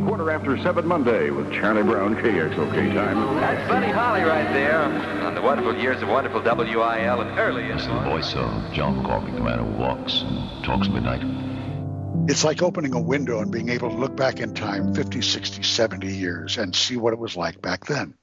7 Monday with Charlie Brown, KXOK Time. That's Buddy Holly right there on the wonderful years of wonderful WIL and early It's the voice of John McCormick, the man who walks and talks midnight. It's like opening a window and being able to look back in time 50, 60, 70 years and see what it was like back then.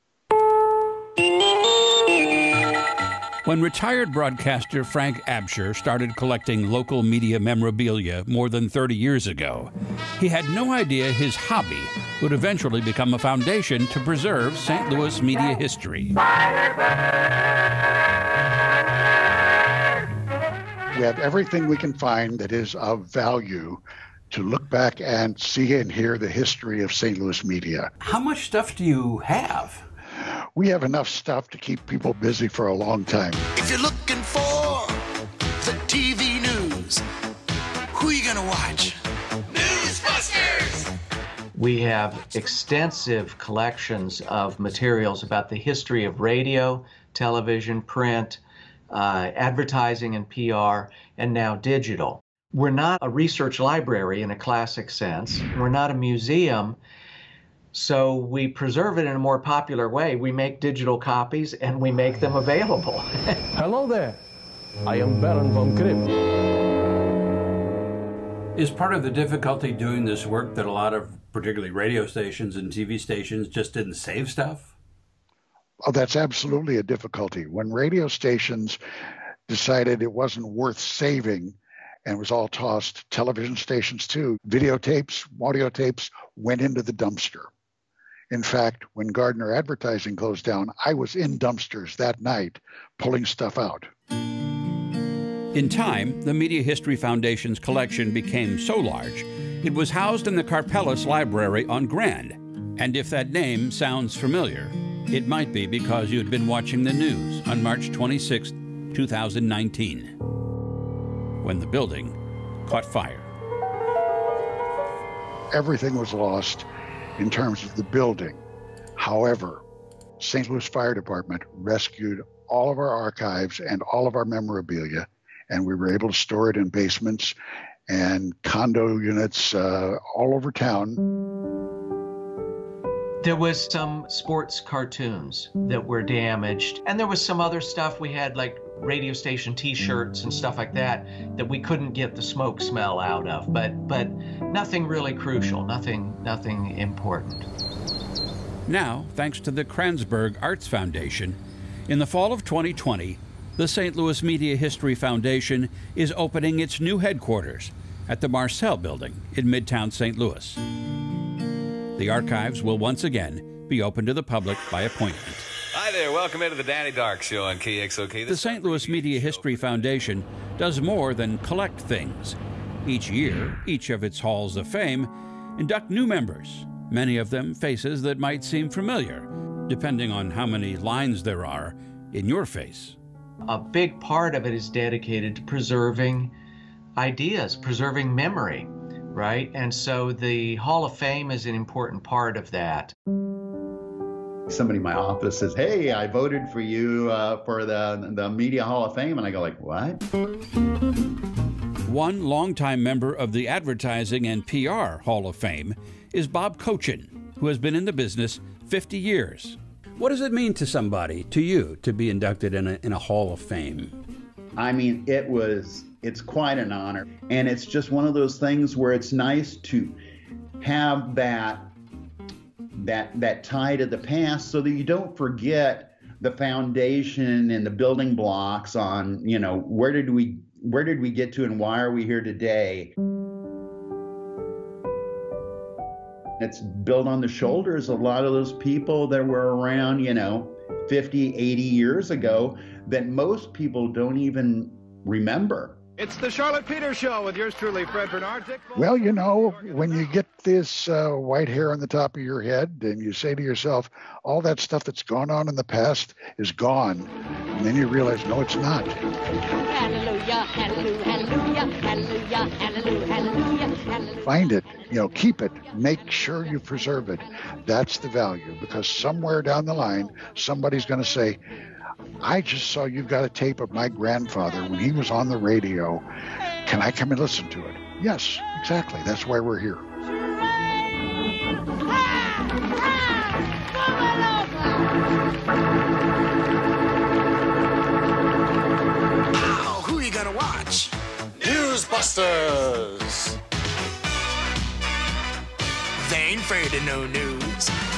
When retired broadcaster Frank Absher started collecting local media memorabilia more than 30 years ago, he had no idea his hobby would eventually become a foundation to preserve St. Louis media history. We have everything we can find that is of value to look back and see and hear the history of St. Louis media. How much stuff do you have? We have enough stuff to keep people busy for a long time. If you're looking for the TV news, who are you going to watch? Newsbusters! We have extensive collections of materials about the history of radio, television, print, advertising and PR, and now digital. We're not a research library in a classic sense. We're not a museum. So we preserve it in a more popular way. We make digital copies and we make them available. Hello there. I am Baron von Grimm. Is part of the difficulty doing this work that a lot of, particularly radio stations and TV stations, just didn't save stuff? Oh, that's absolutely a difficulty. When radio stations decided it wasn't worth saving and was all tossed, television stations too, videotapes, audio tapes went into the dumpster. In fact, when Gardner Advertising closed down, I was in dumpsters that night pulling stuff out. In time, the Media History Foundation's collection became so large, it was housed in the Carpellis Library on Grand. And if that name sounds familiar, it might be because you had been watching the news on March 26, 2019, when the building caught fire. Everything was lost in terms of the building. However, St. Louis Fire Department rescued all of our archives and all of our memorabilia, and we were able to store it in basements and condo units all over town. There was some sports cartoons that were damaged, and there was some other stuff we had, like radio station t-shirts and stuff like that we couldn't get the smoke smell out of, but nothing really crucial, nothing important. Now, thanks to the Kranzberg Arts Foundation, in the fall of 2020, the St. Louis Media History Foundation is opening its new headquarters at the Marcel Building in Midtown St. Louis. The archives will once again be open to the public by appointment. Hi there, welcome into the Danny Dark Show on KXOK. The St. Louis Media History Foundation does more than collect things. Each year, each of its halls of fame induct new members, many of them faces that might seem familiar, depending on how many lines there are in your face. A big part of it is dedicated to preserving ideas, preserving memory, right? And so the Hall of Fame is an important part of that. Somebody in my office says, "Hey, I voted for you for the Media Hall of Fame." And I go like, "What?" One longtime member of the Advertising and PR Hall of Fame is Bob Cochin, who has been in the business 50 years. What does it mean to somebody, to you, to be inducted in a Hall of Fame? I mean, it's quite an honor. And it's just one of those things where it's nice to have that tie to the past so that you don't forget the foundation and the building blocks on, where did we get to and why are we here today? It's built on the shoulders of a lot of those people that were around, 50, 80 years ago that most people don't even remember. It's the Charlotte Peters Show with yours truly, Fred Bernard. Well, when you get this white hair on the top of your head and you say to yourself, all that stuff that's gone on in the past is gone, and then you realize, no, it's not. Hallelujah, hallelujah, hallelujah, hallelujah, hallelujah, hallelujah. Find it, keep it, make sure you preserve it. That's the value, because somewhere down the line, somebody's going to say, I just saw you've got a tape of my grandfather when he was on the radio. Can I come and listen to it? Yes, exactly. That's why we're here. watch Newsbusters. They ain't afraid of no news.